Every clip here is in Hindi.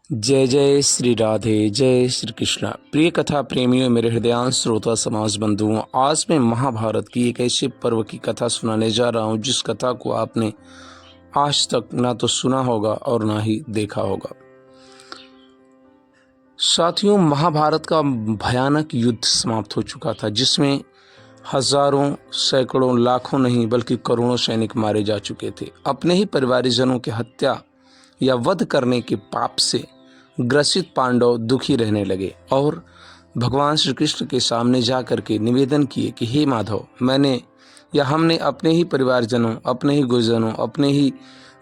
जय जय श्री राधे, जय श्री कृष्णा। प्रिय कथा प्रेमियों, मेरे हृदयांश श्रोता समाज बंधुओं, आज मैं महाभारत की एक ऐसे पर्व की कथा सुनाने जा रहा हूँ जिस कथा को आपने आज तक ना तो सुना होगा और ना ही देखा होगा। साथियों, महाभारत का भयानक युद्ध समाप्त हो चुका था जिसमें हजारों, सैकड़ों, लाखों नहीं बल्कि करोड़ों सैनिक मारे जा चुके थे। अपने ही परिवारजनों की हत्या या वध करने के पाप से ग्रसित पांडव दुखी रहने लगे और भगवान श्री कृष्ण के सामने जा करके निवेदन किए कि हे माधव, मैंने या हमने अपने ही परिवारजनों, अपने ही गुरुजनों, अपने ही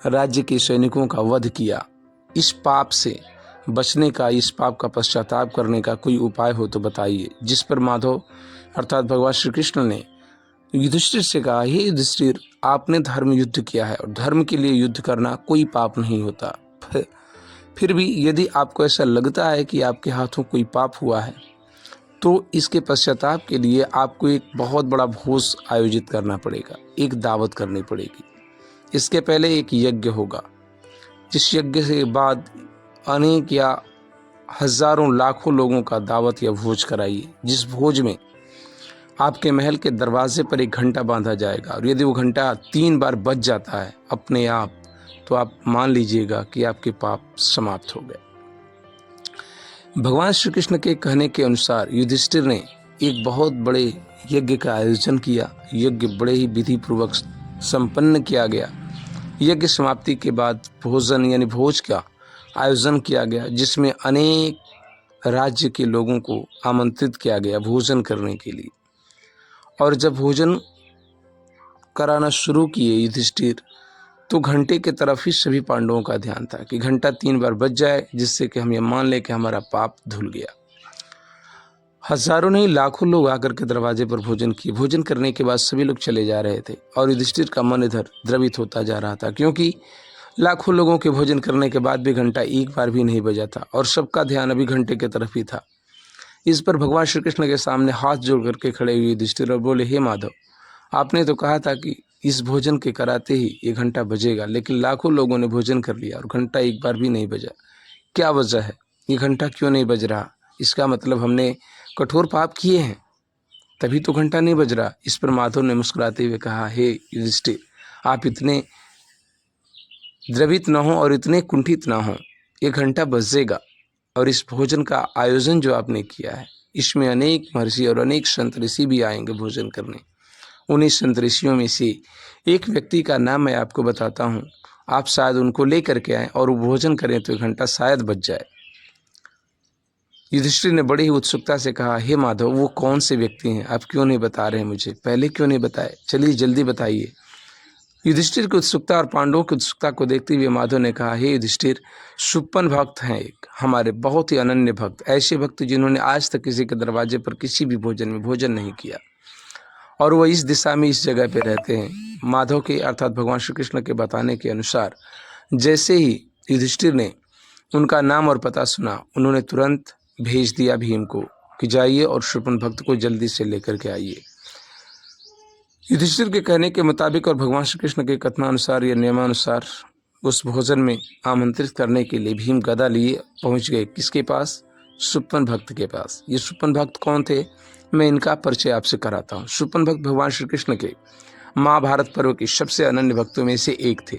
राज्य के सैनिकों का वध किया। इस पाप से बचने का, इस पाप का पश्चाताप करने का कोई उपाय हो तो बताइए। जिस पर माधव अर्थात भगवान श्री कृष्ण ने युधिष्ठिर से कहा, हे युधिष्ठिर, आपने धर्म युद्ध किया है और धर्म के लिए युद्ध करना कोई पाप नहीं होता। फिर भी यदि आपको ऐसा लगता है कि आपके हाथों कोई पाप हुआ है तो इसके पश्चाताप के लिए आपको एक बहुत बड़ा भोज आयोजित करना पड़ेगा, एक दावत करनी पड़ेगी। इसके पहले एक यज्ञ होगा, जिस यज्ञ से बाद अनेक या हजारों, लाखों लोगों का दावत या भोज कराइए, जिस भोज में आपके महल के दरवाजे पर एक घंटा बांधा जाएगा और यदि वो घंटा 3 बार बज जाता है अपने आप, तो आप मान लीजिएगा कि आपके पाप समाप्त हो गए। भगवान श्री कृष्ण के कहने के अनुसार युधिष्ठिर ने एक बहुत बड़े यज्ञ का आयोजन किया। यज्ञ बड़े ही विधि पूर्वक संपन्न किया गया। यज्ञ समाप्ति के बाद भोजन यानी भोज का आयोजन किया गया, जिसमें अनेक राज्य के लोगों को आमंत्रित किया गया भोजन करने के लिए। और जब भोजन कराना शुरू किए युधिष्ठिर, तो घंटे की तरफ ही सभी पांडवों का ध्यान था कि घंटा 3 बार बज जाए, जिससे कि हम ये मान लें कि हमारा पाप धुल गया। हजारों नहीं, लाखों लोग आकर के दरवाजे पर भोजन किए। भोजन करने के बाद सभी लोग चले जा रहे थे और युधिष्ठिर का मन इधर द्रवित होता जा रहा था, क्योंकि लाखों लोगों के भोजन करने के बाद भी घंटा एक बार भी नहीं बजा था और सबका ध्यान अभी घंटे की तरफ ही था। इस पर भगवान श्री कृष्ण के सामने हाथ जोड़ करके खड़े हुए युधिष्ठिर और बोले, हे माधव, आपने तो कहा था कि इस भोजन के कराते ही ये घंटा बजेगा, लेकिन लाखों लोगों ने भोजन कर लिया और घंटा एक बार भी नहीं बजा। क्या वजह है? ये घंटा क्यों नहीं बज रहा? इसका मतलब हमने कठोर पाप किए हैं, तभी तो घंटा नहीं बज रहा। इस पर माधव ने मुस्कुराते हुए कहा, हे युधिष्ठिर, आप इतने द्रवित न हो और इतने कुंठित न हो। ये घंटा बजेगा और इस भोजन का आयोजन जो आपने किया है, इसमें अनेक महर्षि और अनेक संत ऋषि भी आएंगे भोजन करने। उन्हीं संत ऋषियों में से एक व्यक्ति का नाम मैं आपको बताता हूँ, आप शायद उनको लेकर के आएँ और वो भोजन करें तो घंटा शायद बज जाए। युधिष्ठिर ने बड़ी ही उत्सुकता से कहा, हे माधव, वो कौन से व्यक्ति हैं? आप क्यों नहीं बता रहे हैं मुझे? पहले क्यों नहीं बताए? चलिए जल्दी बताइए। युधिष्ठिर की उत्सुकता और पांडवों की उत्सुकता को देखते हुए माधव ने कहा, हे युधिष्ठिर, सुप्पन भक्त हैं एक हमारे, बहुत ही अनन्य भक्त, ऐसे भक्त जिन्होंने आज तक किसी के दरवाजे पर किसी भी भोजन में भोजन नहीं किया और वह इस दिशा में, इस जगह पे रहते हैं। माधव के अर्थात भगवान श्री कृष्ण के बताने के अनुसार जैसे ही युधिष्ठिर ने उनका नाम और पता सुना, उन्होंने तुरंत भेज दिया भीम को कि जाइए और शूर्पण भक्त को जल्दी से लेकर के आइए। युधिष्ठिर के कहने के मुताबिक और भगवान श्री कृष्ण के कथनानुसार या नियमानुसार उस भोजन में आमंत्रित करने के लिए भीम गदा लिए पहुंच गए। किसके पास? सुपन भक्त के पास। ये सुपन भक्त कौन थे? मैं इनका परिचय आपसे कराता हूँ। सुपन भक्त भगवान श्री कृष्ण के महाभारत पर्व के सबसे अनन्य भक्तों में से एक थे।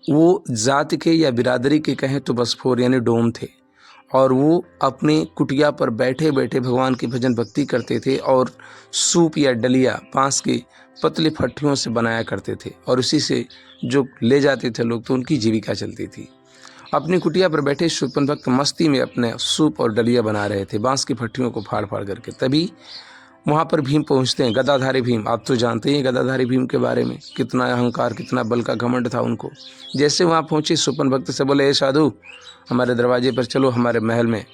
वो जाति के या बिरादरी के कहें तो बसफोर यानी डोम थे और वो अपने कुटिया पर बैठे बैठे भगवान की भजन भक्ति करते थे और सूप या डलिया बांस की पतली फट्टियों से बनाया करते थे और उसी से जो ले जाते थे लोग, तो उनकी जीविका चलती थी। अपनी कुटिया पर बैठे शूर्पण भक्त मस्ती में अपने सूप और डलिया बना रहे थे बांस की फट्टियों को फाड़ फाड़ करके। तभी वहाँ पर भीम पहुँचते हैं, गदाधारी भीम। आप तो जानते हैं गदाधारी भीम के बारे में, कितना अहंकार, कितना बल का घमंड था उनको। जैसे वहाँ पहुँचे, शूर्पण भक्त से बोले, हे साधु, हमारे दरवाजे पर चलो, हमारे महल में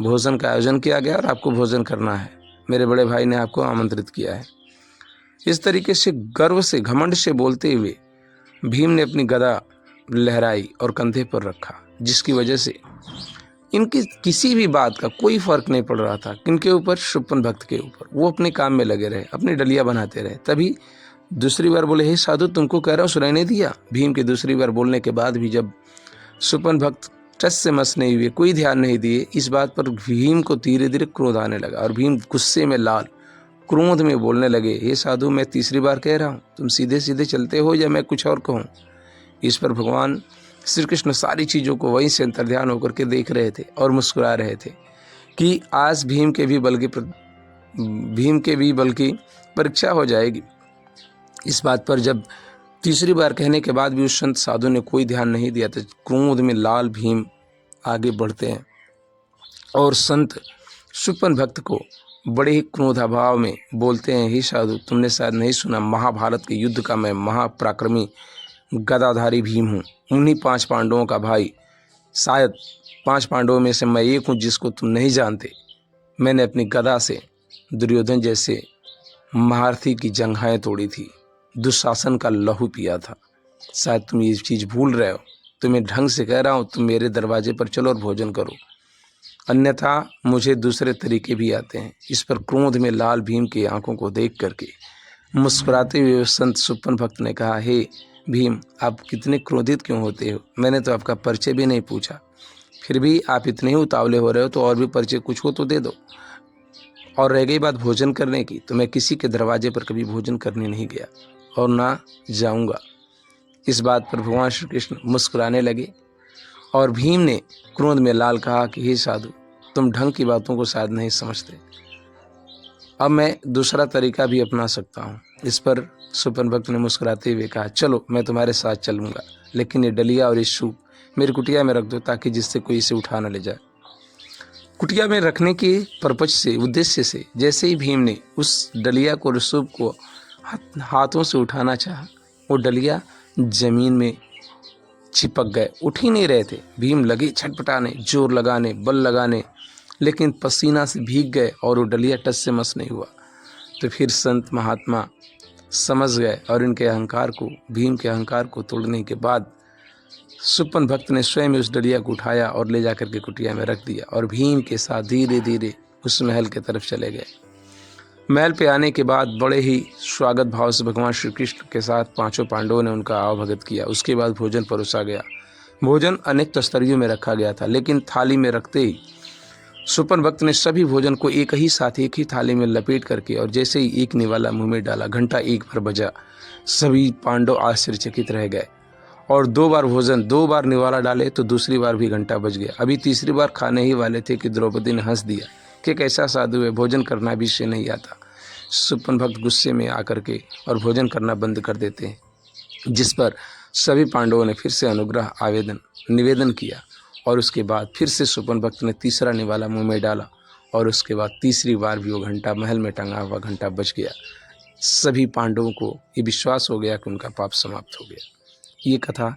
भोजन का आयोजन किया गया और आपको भोजन करना है, मेरे बड़े भाई ने आपको आमंत्रित किया है। इस तरीके से गर्व से, घमंड से बोलते हुए भीम ने अपनी गदा लहराई और कंधे पर रखा, जिसकी वजह से इनकी किसी भी बात का कोई फर्क नहीं पड़ रहा था। किनके ऊपर? शूर्पण भक्त के ऊपर। वो अपने काम में लगे रहे, अपनी डलिया बनाते रहे। तभी दूसरी बार बोले, हे साधु, तुमको कह रहा हूँ, सुनाई नहीं दिया? भीम के दूसरी बार बोलने के बाद भी जब शूर्पण भक्त टस से मस नहीं हुए, कोई ध्यान नहीं दिए। इस बात पर भीम को धीरे धीरे क्रोध आने लगा और भीम गुस्से में लाल क्रोध में बोलने लगे, हे साधु, मैं तीसरी बार कह रहा हूँ, तुम सीधे सीधे चलते हो या मैं कुछ और कहूँ। इस पर भगवान श्री कृष्ण सारी चीज़ों को वहीं से अंतर्ध्यान होकर के देख रहे थे और मुस्कुरा रहे थे कि आज भीम के भी बल की परीक्षा हो जाएगी। इस बात पर जब तीसरी बार कहने के बाद भी उस संत साधु ने कोई ध्यान नहीं दिया तो क्रोध में लाल भीम आगे बढ़ते हैं और संत सुपन भक्त को बड़े ही क्रोधाभाव में बोलते हैं, हे साधु, तुमने शायद नहीं सुना, महाभारत के युद्ध का मैं महापराक्रमी गदाधारी भीम हूँ, उन्हीं 5 पांडवों का भाई। शायद 5 पांडवों में से मैं एक हूँ जिसको तुम नहीं जानते। मैंने अपनी गदा से दुर्योधन जैसे महारथी की जंघाएं तोड़ी थी, दुशासन का लहू पिया था। शायद तुम ये चीज़ भूल रहे हो। तुम्हें ढंग से कह रहा हूँ, तुम मेरे दरवाजे पर चलो और भोजन करो, अन्यथा मुझे दूसरे तरीके भी आते हैं। इस पर क्रोध में लाल भीम की आंखों को देख करके मुस्कुराते हुए संत सुपन भक्त ने कहा, हे भीम, आप कितने क्रोधित क्यों होते हो? मैंने तो आपका परिचय भी नहीं पूछा, फिर भी आप इतने ही उतावले हो रहे हो, तो और भी परिचय कुछ हो तो दे दो। और रह गई बात भोजन करने की, तो मैं किसी के दरवाजे पर कभी भोजन करने नहीं गया और ना जाऊंगा। इस बात पर भगवान श्री कृष्ण मुस्कुराने लगे और भीम ने क्रोध में लाल कहा कि हे साधु, तुम ढंग की बातों को शायद नहीं समझते, अब मैं दूसरा तरीका भी अपना सकता हूँ। इस पर सुपन भक्त ने मुस्कुराते हुए कहा, चलो मैं तुम्हारे साथ चलूँगा, लेकिन ये डलिया और ये सूप मेरी कुटिया में रख दो ताकि जिससे कोई इसे उठा न ले जाए। कुटिया में रखने के पर्पज से, उद्देश्य से जैसे ही भीम ने उस डलिया को और सूप को हाथों से उठाना चाहा, वो डलिया जमीन में चिपक गए, उठ ही नहीं रहे थे। भीम लगे छटपटाने, जोर लगाने, बल लगाने, लेकिन पसीना से भीग गए और वो डलिया टस से मस नहीं हुआ। तो फिर संत महात्मा समझ गए और इनके अहंकार को, भीम के अहंकार को तोड़ने के बाद सुपन भक्त ने स्वयं उस डलिया को उठाया और ले जाकर के कुटिया में रख दिया और भीम के साथ धीरे धीरे उस महल की तरफ चले गए। महल पे आने के बाद बड़े ही स्वागत भाव से भगवान श्री कृष्ण के साथ 5 पांडवों ने उनका आवभगत किया। उसके बाद भोजन परोसा गया। भोजन अनेक तस्तरियों में रखा गया था, लेकिन थाली में रखते ही सुपन भक्त ने सभी भोजन को एक ही साथ एक ही थाली में लपेट करके और जैसे ही एक निवाला मुंह में डाला, घंटा एक बार बजा। सभी पांडव आश्चर्यचकित रह गए और 2 बार भोजन, 2 बार निवाला डाले तो दूसरी बार भी घंटा बज गया। अभी तीसरी बार खाने ही वाले थे कि द्रौपदी ने हंस दिया कि कैसा साधु है, भोजन करना भी इसे नहीं आता। सुपन भक्त गुस्से में आकर के और भोजन करना बंद कर देते हैं, जिस पर सभी पांडवों ने फिर से अनुग्रह निवेदन किया और उसके बाद फिर से सुपन भक्त ने तीसरा निवाला मुंह में डाला और उसके बाद तीसरी बार भी वो घंटा, महल में टंगा हुआ घंटा बज गया। सभी पांडवों को ये विश्वास हो गया कि उनका पाप समाप्त हो गया। ये कथा